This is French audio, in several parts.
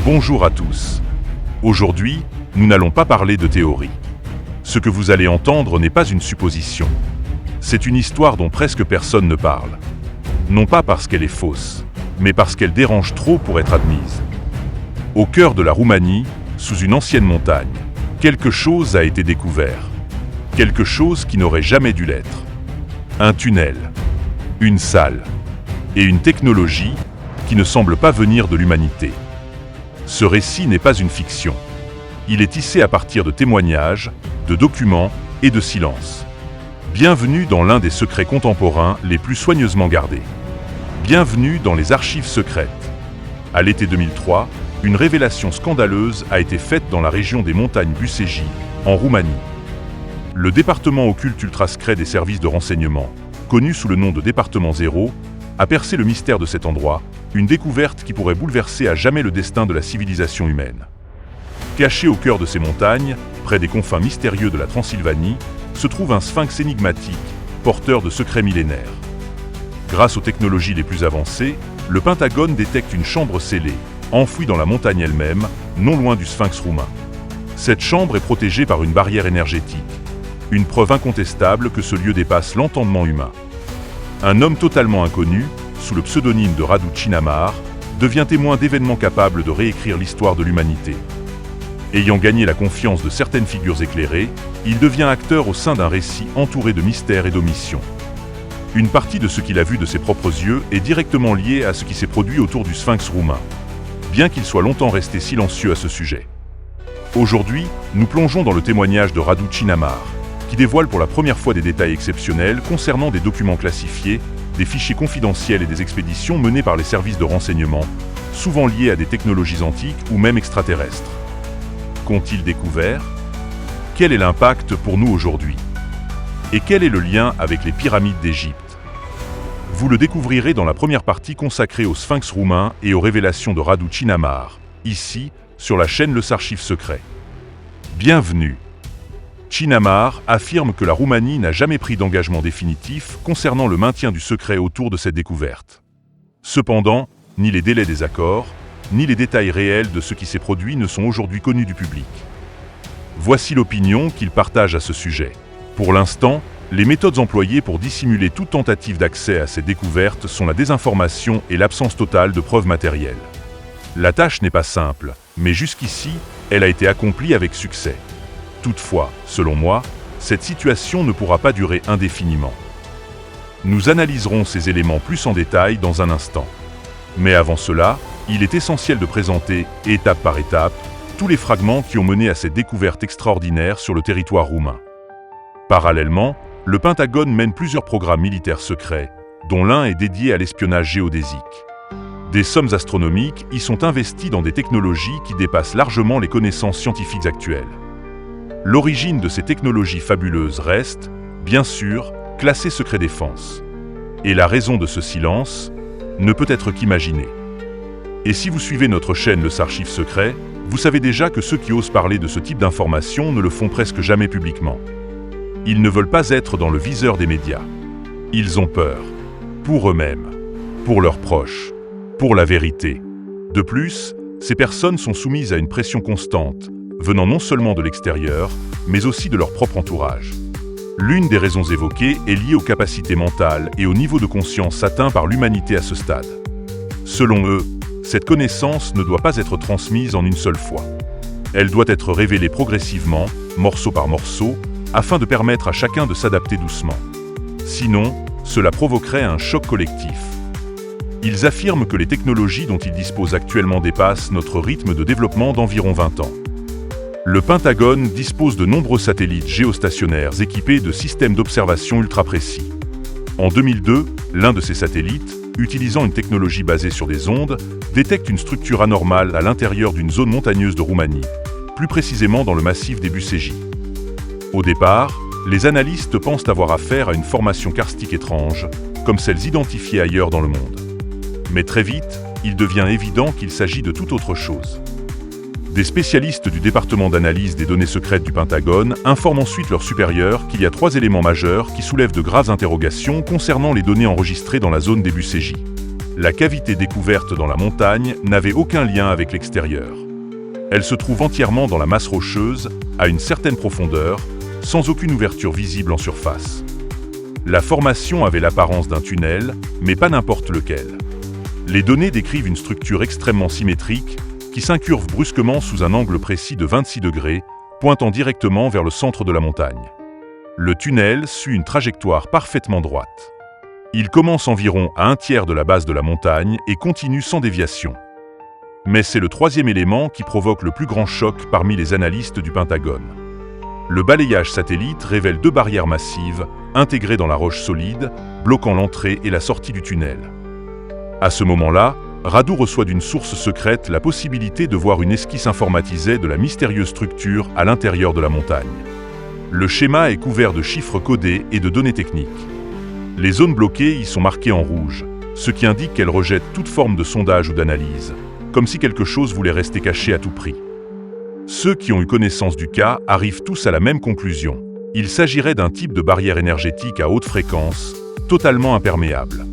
Bonjour à tous. Aujourd'hui, nous n'allons pas parler de théorie. Ce que vous allez entendre n'est pas une supposition. C'est une histoire dont presque personne ne parle. Non pas parce qu'elle est fausse, mais parce qu'elle dérange trop pour être admise. Au cœur de la Roumanie, sous une ancienne montagne, quelque chose a été découvert. Quelque chose qui n'aurait jamais dû l'être. Un tunnel, une salle et une technologie qui ne semble pas venir de l'humanité. Ce récit n'est pas une fiction. Il est tissé à partir de témoignages, de documents et de silences. Bienvenue dans l'un des secrets contemporains les plus soigneusement gardés. Bienvenue dans les archives secrètes. À l'été 2003, une révélation scandaleuse a été faite dans la région des montagnes Bucegi, en Roumanie. Le département occulte ultra secret des services de renseignement, connu sous le nom de département 0, a percé le mystère de cet endroit, une découverte qui pourrait bouleverser à jamais le destin de la civilisation humaine. Caché au cœur de ces montagnes, près des confins mystérieux de la Transylvanie, se trouve un sphinx énigmatique, porteur de secrets millénaires. Grâce aux technologies les plus avancées, le Pentagone détecte une chambre scellée, enfouie dans la montagne elle-même, non loin du sphinx roumain. Cette chambre est protégée par une barrière énergétique, une preuve incontestable que ce lieu dépasse l'entendement humain. Un homme totalement inconnu, sous le pseudonyme de Radu Chinamar, devient témoin d'événements capables de réécrire l'histoire de l'humanité. Ayant gagné la confiance de certaines figures éclairées, il devient acteur au sein d'un récit entouré de mystères et d'omissions. Une partie de ce qu'il a vu de ses propres yeux est directement liée à ce qui s'est produit autour du sphinx roumain, bien qu'il soit longtemps resté silencieux à ce sujet. Aujourd'hui, nous plongeons dans le témoignage de Radu Chinamar, qui dévoile pour la première fois des détails exceptionnels concernant des documents classifiés, des fichiers confidentiels et des expéditions menées par les services de renseignement, souvent liés à des technologies antiques ou même extraterrestres. Qu'ont-ils découvert? Quel est l'impact pour nous aujourd'hui? Et quel est le lien avec les pyramides d'Égypte? Vous le découvrirez dans la première partie consacrée au sphinx roumain et aux révélations de Radu Chinamar, ici, sur la chaîne Le S'Archive Secret. Bienvenue! Chinamar affirme que la Roumanie n'a jamais pris d'engagement définitif concernant le maintien du secret autour de cette découverte. Cependant, ni les délais des accords, ni les détails réels de ce qui s'est produit ne sont aujourd'hui connus du public. Voici l'opinion qu'il partage à ce sujet. Pour l'instant, les méthodes employées pour dissimuler toute tentative d'accès à ces découvertes sont la désinformation et l'absence totale de preuves matérielles. La tâche n'est pas simple, mais jusqu'ici, elle a été accomplie avec succès. Toutefois, selon moi, cette situation ne pourra pas durer indéfiniment. Nous analyserons ces éléments plus en détail dans un instant. Mais avant cela, il est essentiel de présenter, étape par étape, tous les fragments qui ont mené à cette découverte extraordinaire sur le territoire roumain. Parallèlement, le Pentagone mène plusieurs programmes militaires secrets, dont l'un est dédié à l'espionnage géodésique. Des sommes astronomiques y sont investies dans des technologies qui dépassent largement les connaissances scientifiques actuelles. L'origine de ces technologies fabuleuses reste, bien sûr, classée secret défense. Et la raison de ce silence ne peut être qu'imaginée. Et si vous suivez notre chaîne Le S'Archive Secret, vous savez déjà que ceux qui osent parler de ce type d'informations ne le font presque jamais publiquement. Ils ne veulent pas être dans le viseur des médias. Ils ont peur. Pour eux-mêmes, pour leurs proches, pour la vérité. De plus, ces personnes sont soumises à une pression constante, venant non seulement de l'extérieur, mais aussi de leur propre entourage. L'une des raisons évoquées est liée aux capacités mentales et au niveau de conscience atteint par l'humanité à ce stade. Selon eux, cette connaissance ne doit pas être transmise en une seule fois. Elle doit être révélée progressivement, morceau par morceau, afin de permettre à chacun de s'adapter doucement. Sinon, cela provoquerait un choc collectif. Ils affirment que les technologies dont ils disposent actuellement dépassent notre rythme de développement d'environ 20 ans. Le Pentagone dispose de nombreux satellites géostationnaires équipés de systèmes d'observation ultra précis. En 2002, l'un de ces satellites, utilisant une technologie basée sur des ondes, détecte une structure anormale à l'intérieur d'une zone montagneuse de Roumanie, plus précisément dans le massif des Bucegi. Au départ, les analystes pensent avoir affaire à une formation karstique étrange, comme celles identifiées ailleurs dans le monde. Mais très vite, il devient évident qu'il s'agit de toute autre chose. Des spécialistes du département d'analyse des données secrètes du Pentagone informent ensuite leurs supérieurs qu'il y a 3 éléments majeurs qui soulèvent de graves interrogations concernant les données enregistrées dans la zone des Bucegi. La cavité découverte dans la montagne n'avait aucun lien avec l'extérieur. Elle se trouve entièrement dans la masse rocheuse, à une certaine profondeur, sans aucune ouverture visible en surface. La formation avait l'apparence d'un tunnel, mais pas n'importe lequel. Les données décrivent une structure extrêmement symétrique qui s'incurve brusquement sous un angle précis de 26 degrés, pointant directement vers le centre de la montagne. Le tunnel suit une trajectoire parfaitement droite. Il commence environ à un tiers de la base de la montagne et continue sans déviation. Mais c'est le troisième élément qui provoque le plus grand choc parmi les analystes du Pentagone. Le balayage satellite révèle 2 barrières massives, intégrées dans la roche solide, bloquant l'entrée et la sortie du tunnel. À ce moment-là, Radu reçoit d'une source secrète la possibilité de voir une esquisse informatisée de la mystérieuse structure à l'intérieur de la montagne. Le schéma est couvert de chiffres codés et de données techniques. Les zones bloquées y sont marquées en rouge, ce qui indique qu'elles rejettent toute forme de sondage ou d'analyse, comme si quelque chose voulait rester caché à tout prix. Ceux qui ont eu connaissance du cas arrivent tous à la même conclusion. Il s'agirait d'un type de barrière énergétique à haute fréquence, totalement imperméable.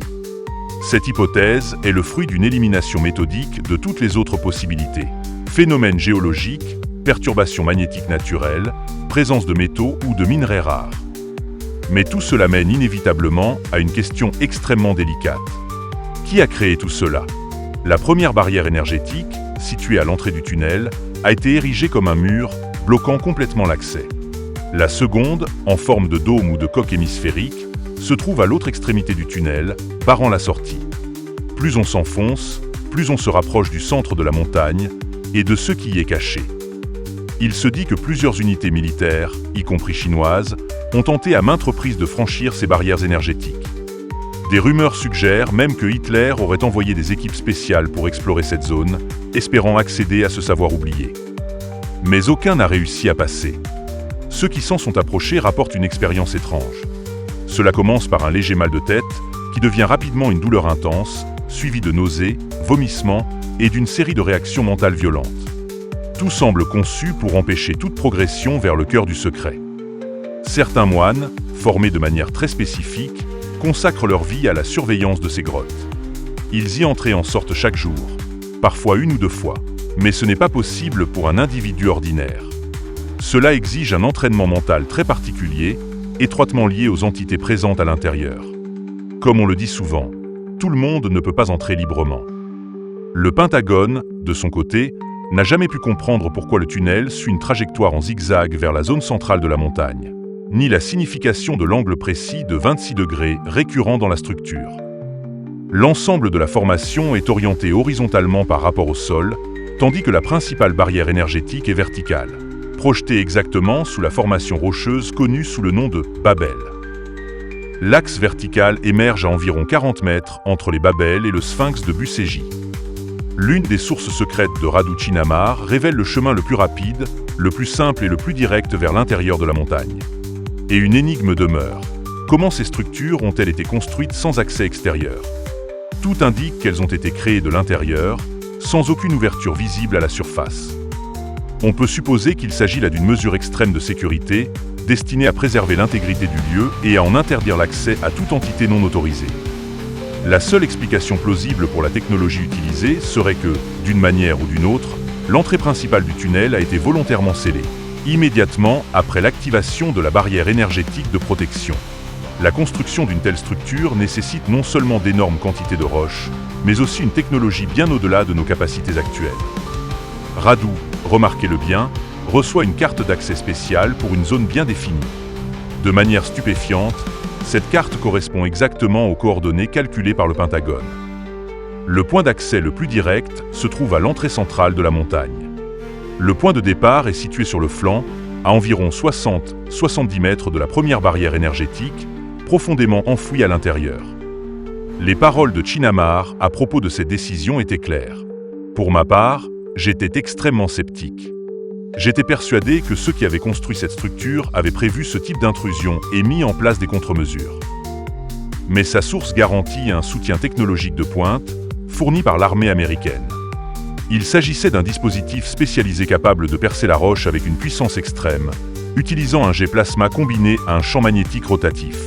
Cette hypothèse est le fruit d'une élimination méthodique de toutes les autres possibilités. Phénomènes géologiques, perturbations magnétiques naturelles, présence de métaux ou de minerais rares. Mais tout cela mène inévitablement à une question extrêmement délicate. Qui a créé tout cela? La première barrière énergétique, située à l'entrée du tunnel, a été érigée comme un mur, bloquant complètement l'accès. La seconde, en forme de dôme ou de coque hémisphérique, se trouve à l'autre extrémité du tunnel, barrant la sortie. Plus on s'enfonce, plus on se rapproche du centre de la montagne et de ce qui y est caché. Il se dit que plusieurs unités militaires, y compris chinoises, ont tenté à maintes reprises de franchir ces barrières énergétiques. Des rumeurs suggèrent même que Hitler aurait envoyé des équipes spéciales pour explorer cette zone, espérant accéder à ce savoir oublié. Mais aucun n'a réussi à passer. Ceux qui s'en sont approchés rapportent une expérience étrange. Cela commence par un léger mal de tête, qui devient rapidement une douleur intense, suivie de nausées, vomissements et d'une série de réactions mentales violentes. Tout semble conçu pour empêcher toute progression vers le cœur du secret. Certains moines, formés de manière très spécifique, consacrent leur vie à la surveillance de ces grottes. Ils y entrent et en sortent chaque jour, parfois 1 ou 2 fois, mais ce n'est pas possible pour un individu ordinaire. Cela exige un entraînement mental très particulier, étroitement lié aux entités présentes à l'intérieur. Comme on le dit souvent, tout le monde ne peut pas entrer librement. Le Pentagone, de son côté, n'a jamais pu comprendre pourquoi le tunnel suit une trajectoire en zigzag vers la zone centrale de la montagne, ni la signification de l'angle précis de 26 degrés récurrent dans la structure. L'ensemble de la formation est orienté horizontalement par rapport au sol, tandis que la principale barrière énergétique est verticale, projetée exactement sous la formation rocheuse connue sous le nom de Babel. L'axe vertical émerge à environ 40 mètres entre les Babel et le sphinx de Buséji. L'une des sources secrètes de Radu Chinamar révèle le chemin le plus rapide, le plus simple et le plus direct vers l'intérieur de la montagne. Et une énigme demeure. Comment ces structures ont-elles été construites sans accès extérieur? Tout indique qu'elles ont été créées de l'intérieur, sans aucune ouverture visible à la surface. On peut supposer qu'il s'agit là d'une mesure extrême de sécurité, destinée à préserver l'intégrité du lieu et à en interdire l'accès à toute entité non autorisée. La seule explication plausible pour la technologie utilisée serait que, d'une manière ou d'une autre, l'entrée principale du tunnel a été volontairement scellée, immédiatement après l'activation de la barrière énergétique de protection. La construction d'une telle structure nécessite non seulement d'énormes quantités de roches, mais aussi une technologie bien au-delà de nos capacités actuelles. Radu, remarquez-le bien, reçoit une carte d'accès spéciale pour une zone bien définie. De manière stupéfiante, cette carte correspond exactement aux coordonnées calculées par le Pentagone. Le point d'accès le plus direct se trouve à l'entrée centrale de la montagne. Le point de départ est situé sur le flanc, à environ 60-70 mètres de la première barrière énergétique, profondément enfouie à l'intérieur. Les paroles de Chinamar à propos de cette décision étaient claires. Pour ma part, j'étais extrêmement sceptique. J'étais persuadé que ceux qui avaient construit cette structure avaient prévu ce type d'intrusion et mis en place des contre-mesures. Mais sa source garantit un soutien technologique de pointe, fourni par l'armée américaine. Il s'agissait d'un dispositif spécialisé capable de percer la roche avec une puissance extrême, utilisant un jet plasma combiné à un champ magnétique rotatif.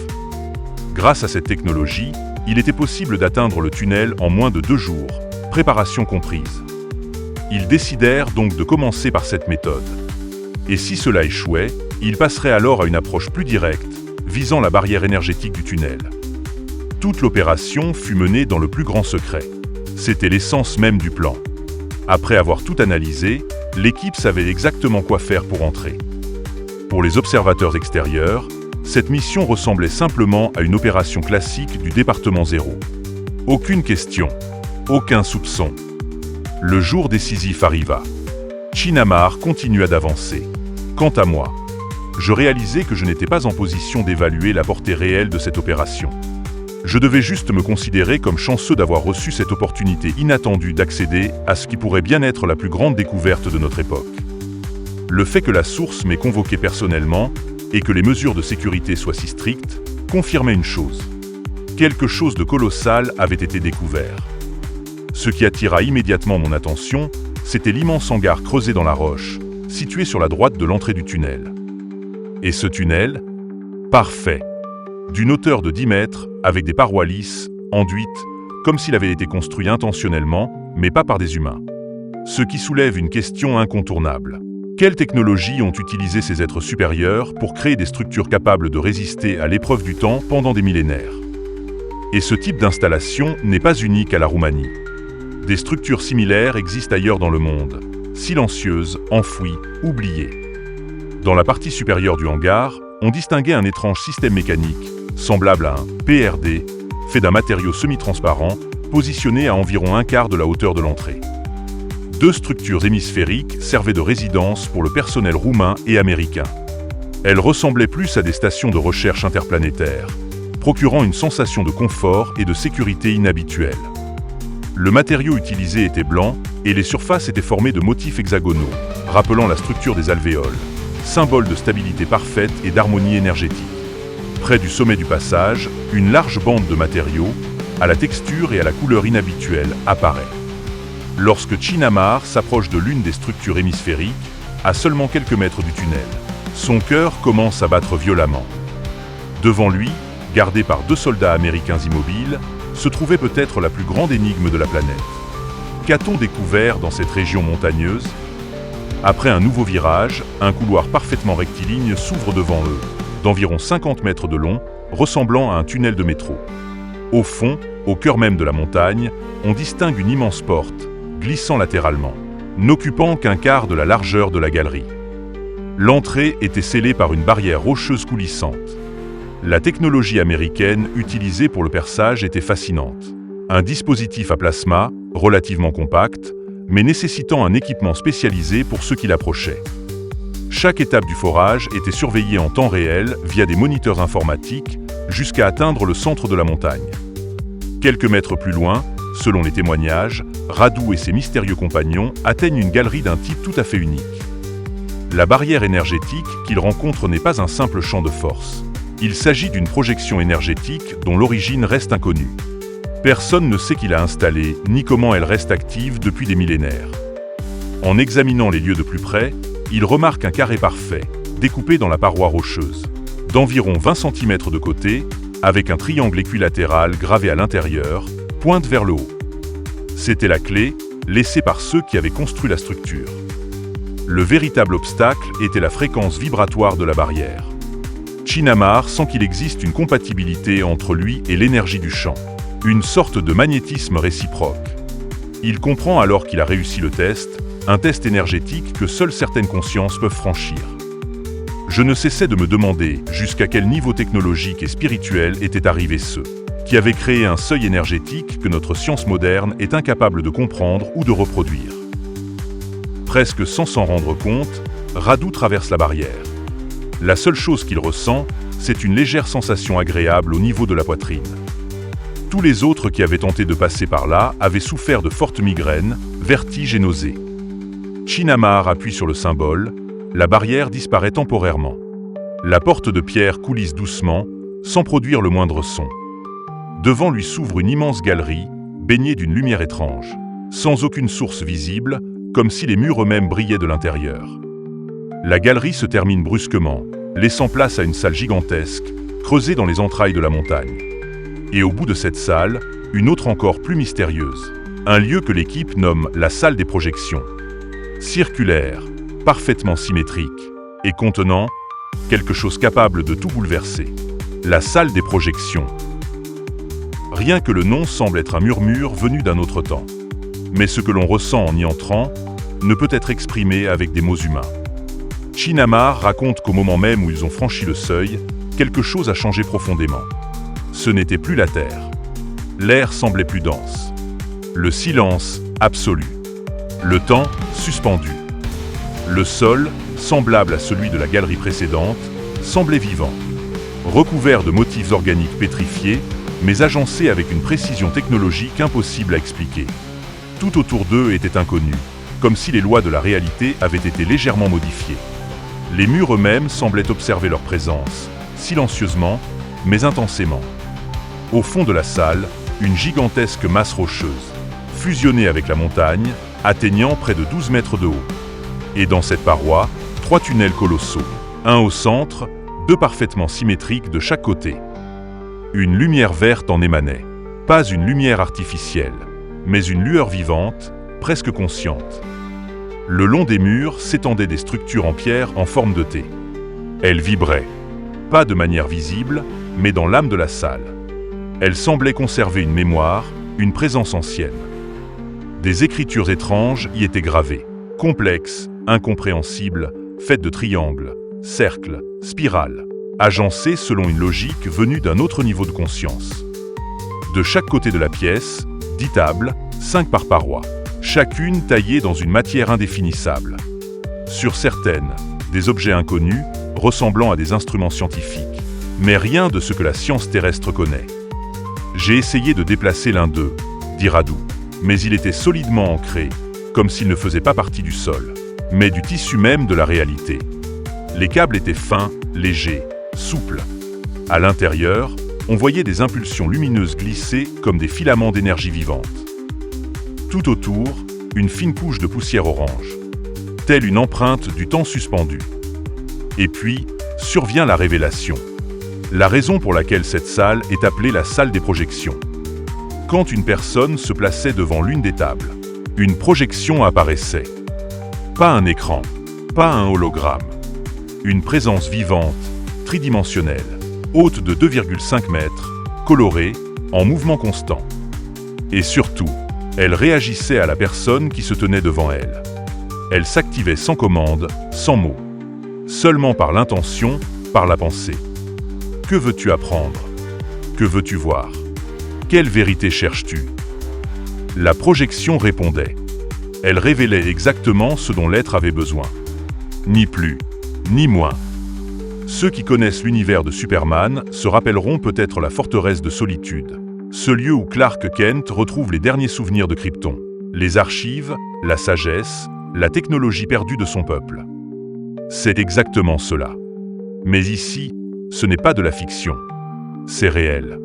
Grâce à cette technologie, il était possible d'atteindre le tunnel en moins de 2 jours, préparation comprise. Ils décidèrent donc de commencer par cette méthode. Et si cela échouait, ils passeraient alors à une approche plus directe, visant la barrière énergétique du tunnel. Toute l'opération fut menée dans le plus grand secret. C'était l'essence même du plan. Après avoir tout analysé, l'équipe savait exactement quoi faire pour entrer. Pour les observateurs extérieurs, cette mission ressemblait simplement à une opération classique du département 0. Aucune question, aucun soupçon. Le jour décisif arriva. Chinamar continua d'avancer. Quant à moi, je réalisais que je n'étais pas en position d'évaluer la portée réelle de cette opération. Je devais juste me considérer comme chanceux d'avoir reçu cette opportunité inattendue d'accéder à ce qui pourrait bien être la plus grande découverte de notre époque. Le fait que la source m'ait convoqué personnellement et que les mesures de sécurité soient si strictes confirmait une chose. Quelque chose de colossal avait été découvert. Ce qui attira immédiatement mon attention, c'était l'immense hangar creusé dans la roche, situé sur la droite de l'entrée du tunnel. Et ce tunnel, parfait, d'une hauteur de 10 mètres, avec des parois lisses, enduites, comme s'il avait été construit intentionnellement, mais pas par des humains. Ce qui soulève une question incontournable. Quelles technologies ont utilisé ces êtres supérieurs pour créer des structures capables de résister à l'épreuve du temps pendant des millénaires? Et ce type d'installation n'est pas unique à la Roumanie. Des structures similaires existent ailleurs dans le monde, silencieuses, enfouies, oubliées. Dans la partie supérieure du hangar, on distinguait un étrange système mécanique, semblable à un PRD, fait d'un matériau semi-transparent, positionné à environ un quart de la hauteur de l'entrée. 2 structures hémisphériques servaient de résidence pour le personnel roumain et américain. Elles ressemblaient plus à des stations de recherche interplanétaires, procurant une sensation de confort et de sécurité inhabituelle. Le matériau utilisé était blanc et les surfaces étaient formées de motifs hexagonaux, rappelant la structure des alvéoles, symbole de stabilité parfaite et d'harmonie énergétique. Près du sommet du passage, une large bande de matériaux, à la texture et à la couleur inhabituelle, apparaît. Lorsque Chinamar s'approche de l'une des structures hémisphériques, à seulement quelques mètres du tunnel, son cœur commence à battre violemment. Devant lui, gardé par 2 soldats américains immobiles, se trouvait peut-être la plus grande énigme de la planète. Qu'a-t-on découvert dans cette région montagneuse? Après un nouveau virage, un couloir parfaitement rectiligne s'ouvre devant eux, d'environ 50 mètres de long, ressemblant à un tunnel de métro. Au fond, au cœur même de la montagne, on distingue une immense porte, glissant latéralement, n'occupant qu'un quart de la largeur de la galerie. L'entrée était scellée par une barrière rocheuse coulissante. La technologie américaine utilisée pour le perçage était fascinante. Un dispositif à plasma, relativement compact, mais nécessitant un équipement spécialisé pour ceux qui l'approchaient. Chaque étape du forage était surveillée en temps réel via des moniteurs informatiques jusqu'à atteindre le centre de la montagne. Quelques mètres plus loin, selon les témoignages, Radu et ses mystérieux compagnons atteignent une galerie d'un type tout à fait unique. La barrière énergétique qu'ils rencontrent n'est pas un simple champ de force. Il s'agit d'une projection énergétique dont l'origine reste inconnue. Personne ne sait qui l'a installée, ni comment elle reste active depuis des millénaires. En examinant les lieux de plus près, ils remarquent un carré parfait, découpé dans la paroi rocheuse, d'environ 20 cm de côté, avec un triangle équilatéral gravé à l'intérieur, pointe vers le haut. C'était la clé, laissée par ceux qui avaient construit la structure. Le véritable obstacle était la fréquence vibratoire de la barrière. Chinamar sent qu'il existe une compatibilité entre lui et l'énergie du champ, une sorte de magnétisme réciproque. Il comprend alors qu'il a réussi le test, un test énergétique que seules certaines consciences peuvent franchir. Je ne cessais de me demander jusqu'à quel niveau technologique et spirituel étaient arrivés ceux qui avaient créé un seuil énergétique que notre science moderne est incapable de comprendre ou de reproduire. Presque sans s'en rendre compte, Radu traverse la barrière. La seule chose qu'il ressent, c'est une légère sensation agréable au niveau de la poitrine. Tous les autres qui avaient tenté de passer par là avaient souffert de fortes migraines, vertiges et nausées. Chinamar appuie sur le symbole, la barrière disparaît temporairement. La porte de pierre coulisse doucement, sans produire le moindre son. Devant lui s'ouvre une immense galerie, baignée d'une lumière étrange, sans aucune source visible, comme si les murs eux-mêmes brillaient de l'intérieur. La galerie se termine brusquement, laissant place à une salle gigantesque, creusée dans les entrailles de la montagne. Et au bout de cette salle, une autre encore plus mystérieuse. Un lieu que l'équipe nomme la salle des projections. Circulaire, parfaitement symétrique, et contenant quelque chose capable de tout bouleverser. La salle des projections. Rien que le nom semble être un murmure venu d'un autre temps. Mais ce que l'on ressent en y entrant ne peut être exprimé avec des mots humains. Chinamar raconte qu'au moment même où ils ont franchi le seuil, quelque chose a changé profondément. Ce n'était plus la terre. L'air semblait plus dense. Le silence absolu. Le temps suspendu. Le sol, semblable à celui de la galerie précédente, semblait vivant. Recouvert de motifs organiques pétrifiés, mais agencés avec une précision technologique impossible à expliquer. Tout autour d'eux était inconnu, comme si les lois de la réalité avaient été légèrement modifiées. Les murs eux-mêmes semblaient observer leur présence, silencieusement, mais intensément. Au fond de la salle, une gigantesque masse rocheuse, fusionnée avec la montagne, atteignant près de 12 mètres de haut. Et dans cette paroi, 3 tunnels colossaux, un au centre, 2 parfaitement symétriques de chaque côté. Une lumière verte en émanait, pas une lumière artificielle, mais une lueur vivante, presque consciente. Le long des murs s'étendaient des structures en pierre en forme de T. Elles vibraient, pas de manière visible, mais dans l'âme de la salle. Elles semblaient conserver une mémoire, une présence ancienne. Des écritures étranges y étaient gravées, complexes, incompréhensibles, faites de triangles, cercles, spirales, agencées selon une logique venue d'un autre niveau de conscience. De chaque côté de la pièce, 10 tables, 5 par paroi, chacune taillée dans une matière indéfinissable. Sur certaines, des objets inconnus, ressemblant à des instruments scientifiques, mais rien de ce que la science terrestre connaît. J'ai essayé de déplacer l'un d'eux, dit Radu, mais il était solidement ancré, comme s'il ne faisait pas partie du sol, mais du tissu même de la réalité. Les câbles étaient fins, légers, souples. À l'intérieur, on voyait des impulsions lumineuses glisser comme des filaments d'énergie vivante. Tout autour, une fine couche de poussière orange, telle une empreinte du temps suspendu. Et puis, survient la révélation. La raison pour laquelle cette salle est appelée la salle des projections. Quand une personne se plaçait devant l'une des tables, une projection apparaissait. Pas un écran, pas un hologramme. Une présence vivante, tridimensionnelle, haute de 2,5 mètres, colorée, en mouvement constant. Et surtout, elle réagissait à la personne qui se tenait devant elle. Elle s'activait sans commande, sans mots. Seulement par l'intention, par la pensée. Que veux-tu apprendre? Que veux-tu voir? Quelle vérité cherches-tu? La projection répondait. Elle révélait exactement ce dont l'être avait besoin. Ni plus, ni moins. Ceux qui connaissent l'univers de Superman se rappelleront peut-être la forteresse de solitude, ce lieu où Clark Kent retrouve les derniers souvenirs de Krypton, les archives, la sagesse, la technologie perdue de son peuple. C'est exactement cela. Mais ici, ce n'est pas de la fiction. C'est réel.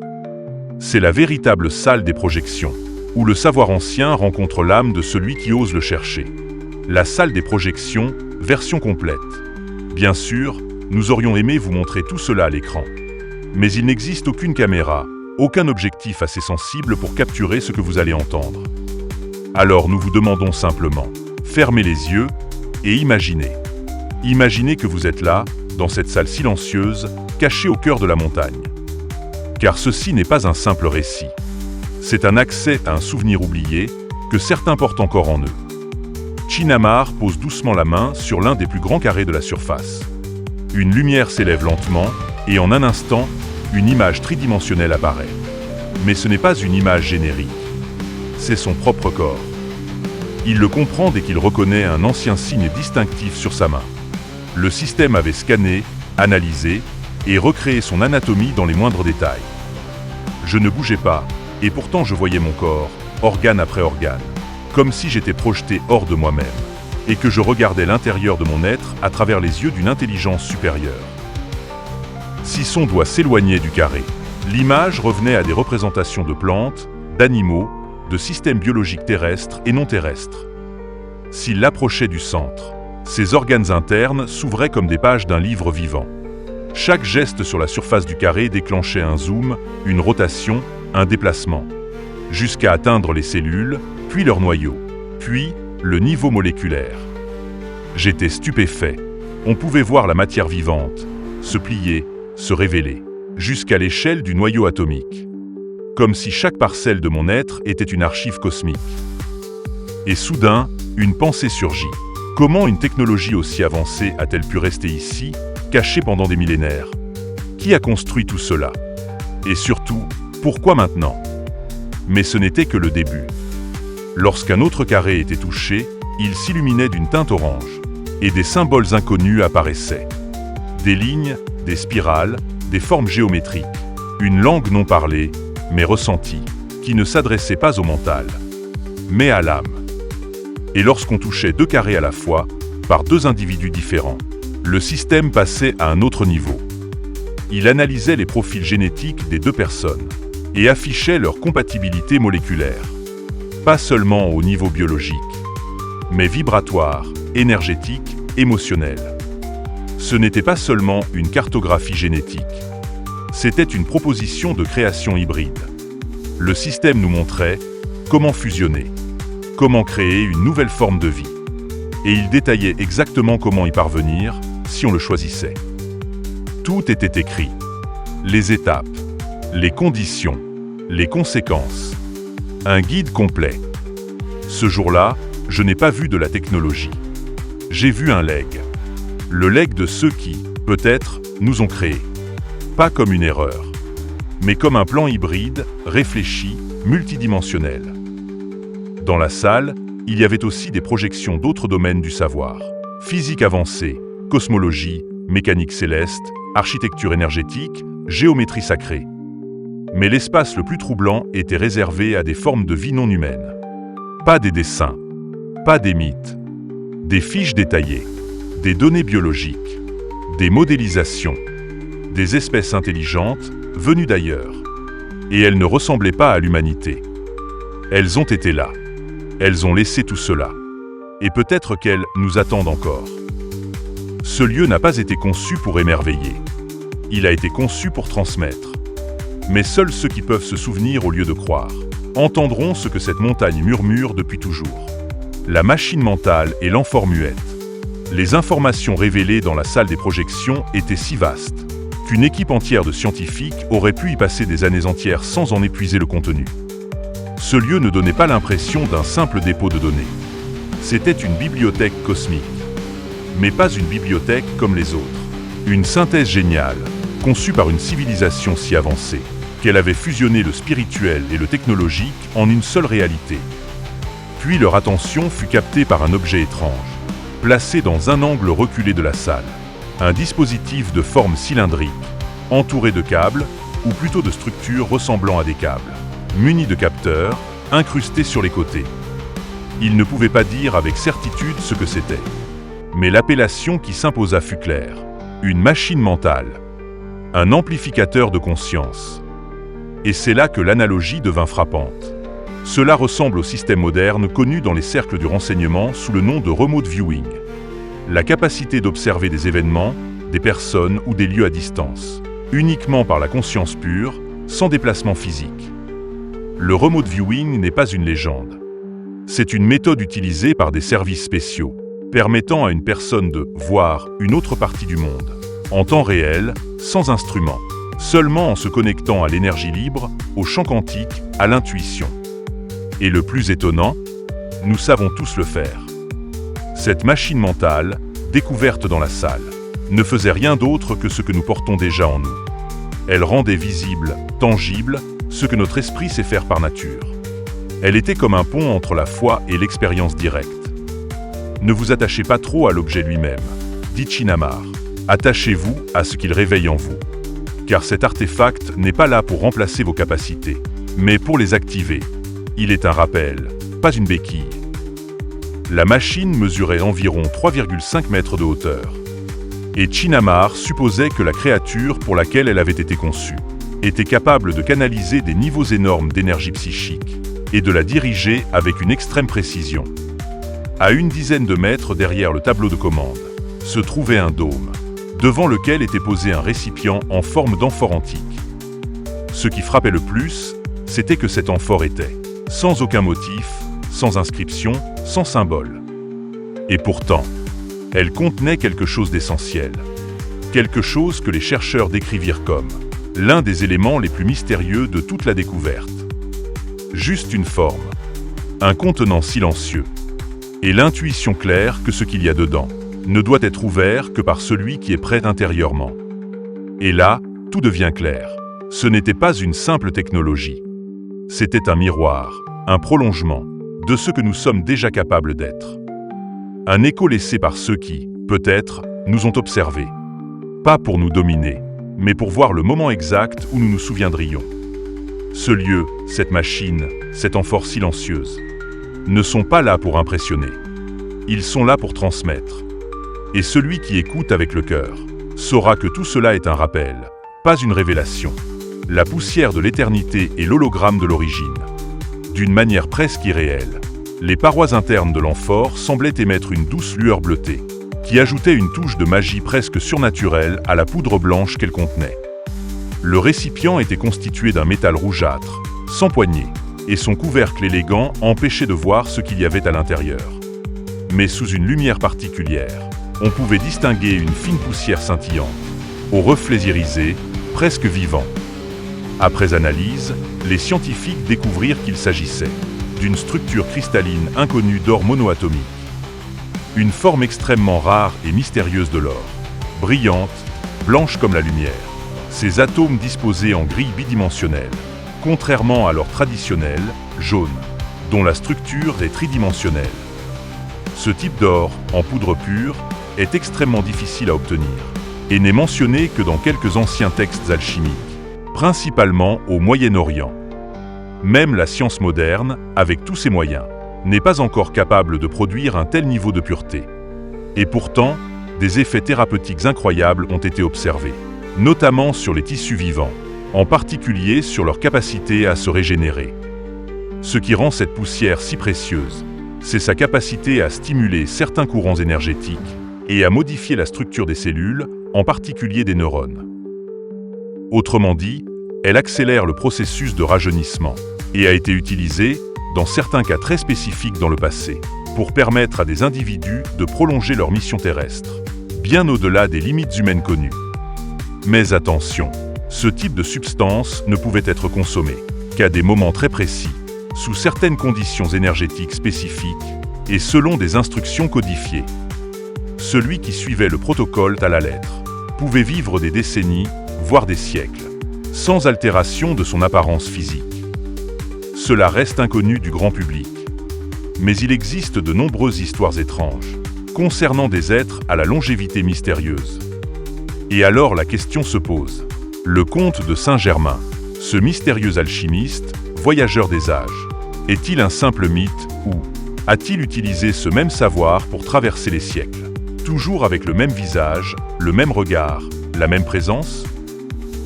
C'est la véritable salle des projections, où le savoir ancien rencontre l'âme de celui qui ose le chercher. La salle des projections, version complète. Bien sûr, nous aurions aimé vous montrer tout cela à l'écran. Mais il n'existe aucune caméra, aucun objectif assez sensible pour capturer ce que vous allez entendre. Alors nous vous demandons simplement, fermez les yeux et imaginez. Imaginez que vous êtes là, dans cette salle silencieuse, cachée au cœur de la montagne. Car ceci n'est pas un simple récit. C'est un accès à un souvenir oublié que certains portent encore en eux. Chinamar pose doucement la main sur l'un des plus grands carrés de la surface. Une lumière s'élève lentement et en un instant, une image tridimensionnelle apparaît. Mais ce n'est pas une image générique. C'est son propre corps. Il le comprend dès qu'il reconnaît un ancien signe distinctif sur sa main. Le système avait scanné, analysé et recréé son anatomie dans les moindres détails. Je ne bougeais pas, et pourtant je voyais mon corps, organe après organe, comme si j'étais projeté hors de moi-même, et que je regardais l'intérieur de mon être à travers les yeux d'une intelligence supérieure. Si son doigt s'éloignait du carré, l'image revenait à des représentations de plantes, d'animaux, de systèmes biologiques terrestres et non terrestres. S'il l'approchait du centre, ses organes internes s'ouvraient comme des pages d'un livre vivant. Chaque geste sur la surface du carré déclenchait un zoom, une rotation, un déplacement, jusqu'à atteindre les cellules, puis leur noyau, puis le niveau moléculaire. J'étais stupéfait. On pouvait voir la matière vivante se plier, se révéler, jusqu'à l'échelle du noyau atomique. Comme si chaque parcelle de mon être était une archive cosmique. Et soudain, une pensée surgit. Comment une technologie aussi avancée a-t-elle pu rester ici, cachée pendant des millénaires? Qui a construit tout cela? Et surtout, pourquoi maintenant? Mais ce n'était que le début. Lorsqu'un autre carré était touché, il s'illuminait d'une teinte orange, et des symboles inconnus apparaissaient. Des lignes, des spirales, des formes géométriques, une langue non parlée, mais ressentie, qui ne s'adressait pas au mental, mais à l'âme. Et lorsqu'on touchait deux carrés à la fois, par deux individus différents, le système passait à un autre niveau. Il analysait les profils génétiques des deux personnes et affichait leur compatibilité moléculaire. Pas seulement au niveau biologique, mais vibratoire, énergétique, émotionnel. Ce n'était pas seulement une cartographie génétique. C'était une proposition de création hybride. Le système nous montrait comment fusionner, comment créer une nouvelle forme de vie. Et il détaillait exactement comment y parvenir si on le choisissait. Tout était écrit. Les étapes, les conditions, les conséquences. Un guide complet. Ce jour-là, je n'ai pas vu de la technologie. J'ai vu un legs. Le legs de ceux qui, peut-être, nous ont créés. Pas comme une erreur, mais comme un plan hybride, réfléchi, multidimensionnel. Dans la salle, il y avait aussi des projections d'autres domaines du savoir. Physique avancée, cosmologie, mécanique céleste, architecture énergétique, géométrie sacrée. Mais l'espace le plus troublant était réservé à des formes de vie non humaines. Pas des dessins, pas des mythes, des fiches détaillées, des données biologiques, des modélisations, des espèces intelligentes venues d'ailleurs. Et elles ne ressemblaient pas à l'humanité. Elles ont été là. Elles ont laissé tout cela. Et peut-être qu'elles nous attendent encore. Ce lieu n'a pas été conçu pour émerveiller. Il a été conçu pour transmettre. Mais seuls ceux qui peuvent se souvenir au lieu de croire entendront ce que cette montagne murmure depuis toujours. La machine mentale et l'amphore muette. Les informations révélées dans la salle des projections étaient si vastes qu'une équipe entière de scientifiques aurait pu y passer des années entières sans en épuiser le contenu. Ce lieu ne donnait pas l'impression d'un simple dépôt de données. C'était une bibliothèque cosmique. Mais pas une bibliothèque comme les autres. Une synthèse géniale, conçue par une civilisation si avancée, qu'elle avait fusionné le spirituel et le technologique en une seule réalité. Puis leur attention fut captée par un objet étrange, placé dans un angle reculé de la salle. Un dispositif de forme cylindrique, entouré de câbles, ou plutôt de structures ressemblant à des câbles, muni de capteurs, incrustés sur les côtés. Ils ne pouvaient pas dire avec certitude ce que c'était. Mais l'appellation qui s'imposa fut claire. Une machine mentale. Un amplificateur de conscience. Et c'est là que l'analogie devint frappante. Cela ressemble au système moderne connu dans les cercles du renseignement sous le nom de remote viewing. La capacité d'observer des événements, des personnes ou des lieux à distance, uniquement par la conscience pure, sans déplacement physique. Le remote viewing n'est pas une légende. C'est une méthode utilisée par des services spéciaux, permettant à une personne de voir une autre partie du monde, en temps réel, sans instrument, seulement en se connectant à l'énergie libre, au champ quantique, à l'intuition. Et le plus étonnant, nous savons tous le faire. Cette machine mentale, découverte dans la salle, ne faisait rien d'autre que ce que nous portons déjà en nous. Elle rendait visible, tangible, ce que notre esprit sait faire par nature. Elle était comme un pont entre la foi et l'expérience directe. Ne vous attachez pas trop à l'objet lui-même, dit Chinamar. Attachez-vous à ce qu'il réveille en vous. Car cet artefact n'est pas là pour remplacer vos capacités, mais pour les activer. Il est un rappel, pas une béquille. La machine mesurait environ 3,5 mètres de hauteur. Et Chinamar supposait que la créature pour laquelle elle avait été conçue était capable de canaliser des niveaux énormes d'énergie psychique et de la diriger avec une extrême précision. À une dizaine de mètres derrière le tableau de commande, se trouvait un dôme, devant lequel était posé un récipient en forme d'amphore antique. Ce qui frappait le plus, c'était que cet amphore était sans aucun motif, sans inscription, sans symbole. Et pourtant, elle contenait quelque chose d'essentiel. Quelque chose que les chercheurs décrivirent comme l'un des éléments les plus mystérieux de toute la découverte. Juste une forme, un contenant silencieux, et l'intuition claire que ce qu'il y a dedans ne doit être ouvert que par celui qui est prêt intérieurement. Et là, tout devient clair. Ce n'était pas une simple technologie. C'était un miroir, un prolongement de ce que nous sommes déjà capables d'être. Un écho laissé par ceux qui, peut-être, nous ont observés. Pas pour nous dominer, mais pour voir le moment exact où nous nous souviendrions. Ce lieu, cette machine, cette amphore silencieuse, ne sont pas là pour impressionner. Ils sont là pour transmettre. Et celui qui écoute avec le cœur saura que tout cela est un rappel, pas une révélation. La poussière de l'éternité est l'hologramme de l'origine. D'une manière presque irréelle, les parois internes de l'amphore semblaient émettre une douce lueur bleutée, qui ajoutait une touche de magie presque surnaturelle à la poudre blanche qu'elle contenait. Le récipient était constitué d'un métal rougeâtre, sans poignée, et son couvercle élégant empêchait de voir ce qu'il y avait à l'intérieur. Mais sous une lumière particulière, on pouvait distinguer une fine poussière scintillante, aux reflets irisés, presque vivants. Après analyse, les scientifiques découvrirent qu'il s'agissait d'une structure cristalline inconnue d'or monoatomique. Une forme extrêmement rare et mystérieuse de l'or, brillante, blanche comme la lumière. Ces atomes disposés en grille bidimensionnelle, contrairement à leur traditionnel, jaune, dont la structure est tridimensionnelle. Ce type d'or, en poudre pure, est extrêmement difficile à obtenir, et n'est mentionné que dans quelques anciens textes alchimiques, principalement au Moyen-Orient. Même la science moderne, avec tous ses moyens, n'est pas encore capable de produire un tel niveau de pureté. Et pourtant, des effets thérapeutiques incroyables ont été observés, notamment sur les tissus vivants, en particulier sur leur capacité à se régénérer. Ce qui rend cette poussière si précieuse, c'est sa capacité à stimuler certains courants énergétiques et à modifier la structure des cellules, en particulier des neurones. Autrement dit, elle accélère le processus de rajeunissement et a été utilisée, dans certains cas très spécifiques dans le passé, pour permettre à des individus de prolonger leur mission terrestre, bien au-delà des limites humaines connues. Mais attention, ce type de substance ne pouvait être consommé qu'à des moments très précis, sous certaines conditions énergétiques spécifiques et selon des instructions codifiées. Celui qui suivait le protocole à la lettre pouvait vivre des décennies, voire des siècles, sans altération de son apparence physique. Cela reste inconnu du grand public. Mais il existe de nombreuses histoires étranges concernant des êtres à la longévité mystérieuse. Et alors la question se pose. Le comte de Saint-Germain, ce mystérieux alchimiste, voyageur des âges, est-il un simple mythe ou a-t-il utilisé ce même savoir pour traverser les siècles, toujours avec le même visage, le même regard, la même présence?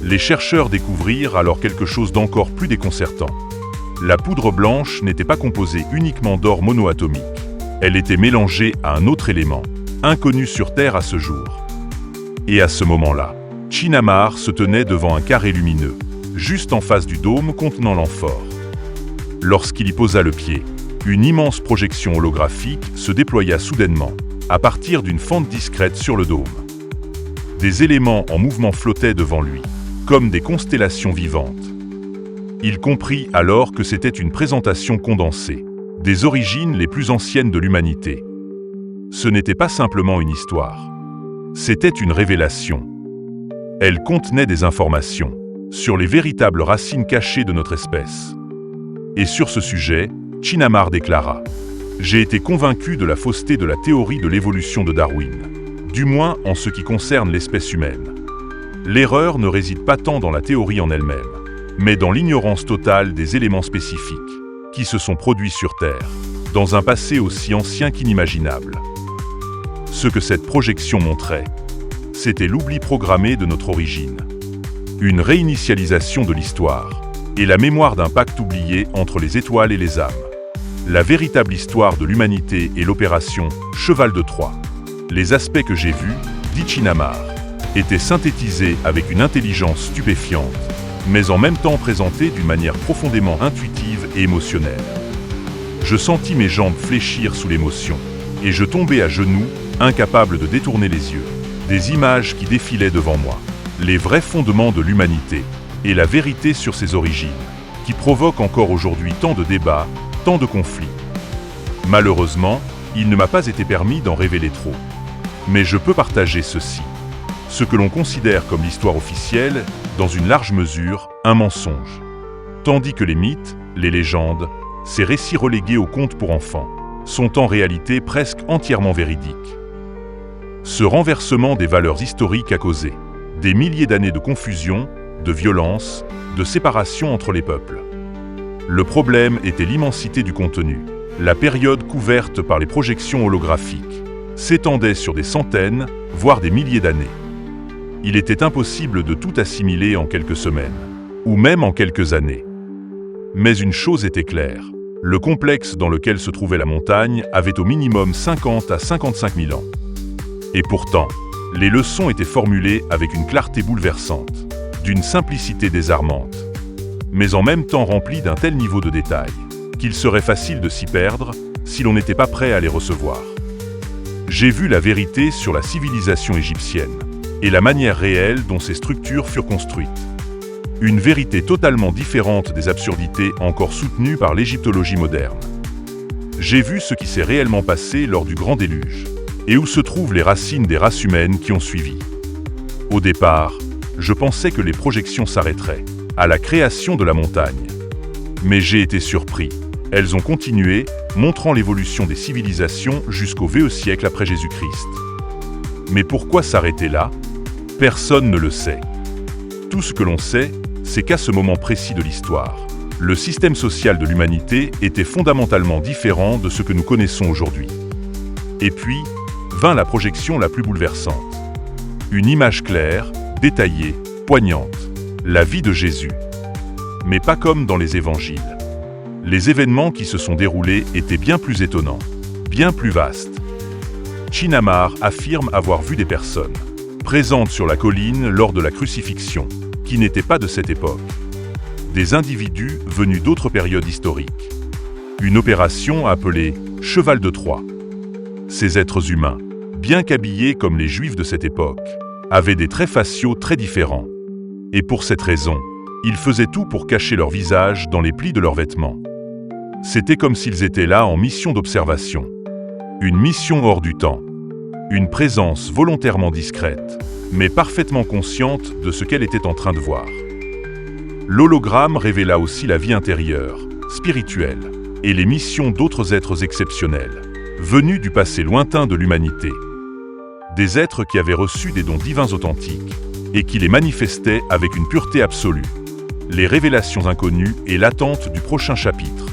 Les chercheurs découvrirent alors quelque chose d'encore plus déconcertant. La poudre blanche n'était pas composée uniquement d'or monoatomique. Elle était mélangée à un autre élément, inconnu sur Terre à ce jour. Et à ce moment-là, Chinamar se tenait devant un carré lumineux, juste en face du dôme contenant l'amphore. Lorsqu'il y posa le pied, une immense projection holographique se déploya soudainement, à partir d'une fente discrète sur le dôme. Des éléments en mouvement flottaient devant lui, comme des constellations vivantes. Il comprit alors que c'était une présentation condensée, des origines les plus anciennes de l'humanité. Ce n'était pas simplement une histoire. C'était une révélation. Elle contenait des informations sur les véritables racines cachées de notre espèce. Et sur ce sujet, Chinamar déclara « J'ai été convaincu de la fausseté de la théorie de l'évolution de Darwin, du moins en ce qui concerne l'espèce humaine. L'erreur ne réside pas tant dans la théorie en elle-même, mais dans l'ignorance totale des éléments spécifiques qui se sont produits sur Terre, dans un passé aussi ancien qu'inimaginable. Ce que cette projection montrait, c'était l'oubli programmé de notre origine, une réinitialisation de l'histoire et la mémoire d'un pacte oublié entre les étoiles et les âmes. La véritable histoire de l'humanité et l'opération Cheval de Troie. Les aspects que j'ai vus, dit Chinamar, était synthétisé avec une intelligence stupéfiante, mais en même temps présenté d'une manière profondément intuitive et émotionnelle. Je sentis mes jambes fléchir sous l'émotion, et je tombais à genoux, incapable de détourner les yeux. Des images qui défilaient devant moi, les vrais fondements de l'humanité, et la vérité sur ses origines, qui provoquent encore aujourd'hui tant de débats, tant de conflits. Malheureusement, il ne m'a pas été permis d'en révéler trop. Mais je peux partager ceci. Ce que l'on considère comme l'histoire officielle, dans une large mesure, un mensonge. Tandis que les mythes, les légendes, ces récits relégués aux contes pour enfants, sont en réalité presque entièrement véridiques. Ce renversement des valeurs historiques a causé des milliers d'années de confusion, de violence, de séparation entre les peuples. Le problème était l'immensité du contenu. La période couverte par les projections holographiques s'étendait sur des centaines, voire des milliers d'années. Il était impossible de tout assimiler en quelques semaines, ou même en quelques années. Mais une chose était claire, le complexe dans lequel se trouvait la montagne avait au minimum 50 à 55 000 ans. Et pourtant, les leçons étaient formulées avec une clarté bouleversante, d'une simplicité désarmante, mais en même temps remplies d'un tel niveau de détail qu'il serait facile de s'y perdre si l'on n'était pas prêt à les recevoir. J'ai vu la vérité sur la civilisation égyptienne et la manière réelle dont ces structures furent construites. Une vérité totalement différente des absurdités encore soutenues par l'égyptologie moderne. J'ai vu ce qui s'est réellement passé lors du grand déluge et où se trouvent les racines des races humaines qui ont suivi. Au départ, je pensais que les projections s'arrêteraient à la création de la montagne. Mais j'ai été surpris. Elles ont continué, montrant l'évolution des civilisations jusqu'au VE siècle après Jésus-Christ. Mais pourquoi s'arrêter là? Personne ne le sait. Tout ce que l'on sait, c'est qu'à ce moment précis de l'histoire, le système social de l'humanité était fondamentalement différent de ce que nous connaissons aujourd'hui. Et puis, vint la projection la plus bouleversante. Une image claire, détaillée, poignante. La vie de Jésus. Mais pas comme dans les évangiles. Les événements qui se sont déroulés étaient bien plus étonnants, bien plus vastes. Chinamar affirme avoir vu des personnes présentes sur la colline lors de la crucifixion, qui n'étaient pas de cette époque. Des individus venus d'autres périodes historiques. Une opération appelée « Cheval de Troie ». Ces êtres humains, bien qu'habillés comme les Juifs de cette époque, avaient des traits faciaux très différents. Et pour cette raison, ils faisaient tout pour cacher leur visage dans les plis de leurs vêtements. C'était comme s'ils étaient là en mission d'observation. Une mission hors du temps. Une présence volontairement discrète, mais parfaitement consciente de ce qu'elle était en train de voir. L'hologramme révéla aussi la vie intérieure, spirituelle, et les missions d'autres êtres exceptionnels, venus du passé lointain de l'humanité. Des êtres qui avaient reçu des dons divins authentiques, et qui les manifestaient avec une pureté absolue. Les révélations inconnues et latentes du prochain chapitre.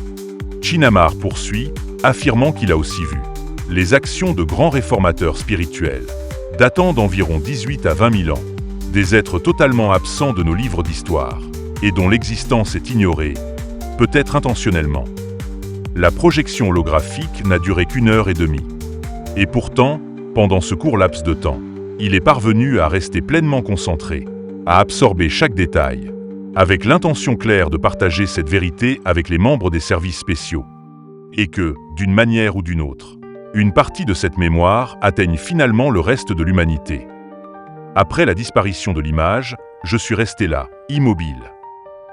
Chinamar poursuit, affirmant qu'il a aussi vu les actions de grands réformateurs spirituels, datant d'environ 18 à 20 000 ans, des êtres totalement absents de nos livres d'histoire, et dont l'existence est ignorée, peut-être intentionnellement. La projection holographique n'a duré qu'1 heure et demie. Et pourtant, pendant ce court laps de temps, il est parvenu à rester pleinement concentré, à absorber chaque détail, avec l'intention claire de partager cette vérité avec les membres des services spéciaux. Et que, d'une manière ou d'une autre, une partie de cette mémoire atteigne finalement le reste de l'humanité. Après la disparition de l'image, je suis resté là, immobile.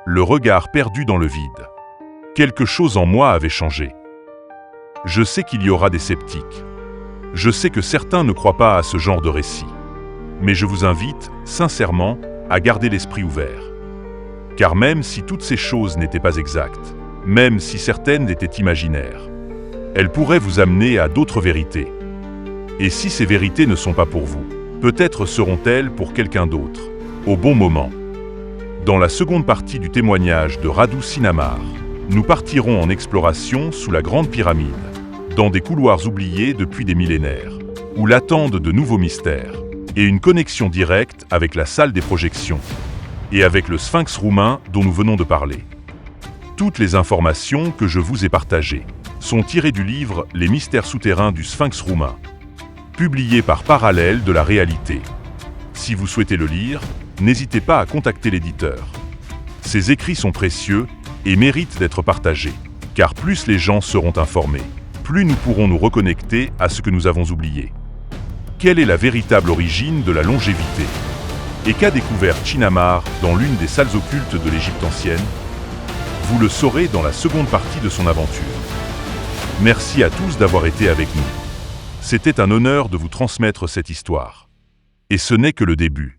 Le regard perdu dans le vide. Quelque chose en moi avait changé. Je sais qu'il y aura des sceptiques. Je sais que certains ne croient pas à ce genre de récit. Mais je vous invite, sincèrement, à garder l'esprit ouvert. Car même si toutes ces choses n'étaient pas exactes, même si certaines étaient imaginaires, elles pourraient vous amener à d'autres vérités. Et si ces vérités ne sont pas pour vous, peut-être seront-elles pour quelqu'un d'autre, au bon moment. Dans la seconde partie du témoignage de Radu Chinamar, nous partirons en exploration sous la Grande Pyramide, dans des couloirs oubliés depuis des millénaires, où l'attendent de nouveaux mystères, et une connexion directe avec la salle des projections, et avec le Sphinx roumain dont nous venons de parler. Toutes les informations que je vous ai partagées sont tirées du livre « Les mystères souterrains du Sphinx roumain », publié par Parallèle de la réalité. Si vous souhaitez le lire, n'hésitez pas à contacter l'éditeur. Ces écrits sont précieux et méritent d'être partagés, car plus les gens seront informés, plus nous pourrons nous reconnecter à ce que nous avons oublié. Quelle est la véritable origine de la longévité? Et qu'a découvert Chinamar dans l'une des salles occultes de l'Égypte ancienne? Vous le saurez dans la seconde partie de son aventure. Merci à tous d'avoir été avec nous. C'était un honneur de vous transmettre cette histoire. Et ce n'est que le début.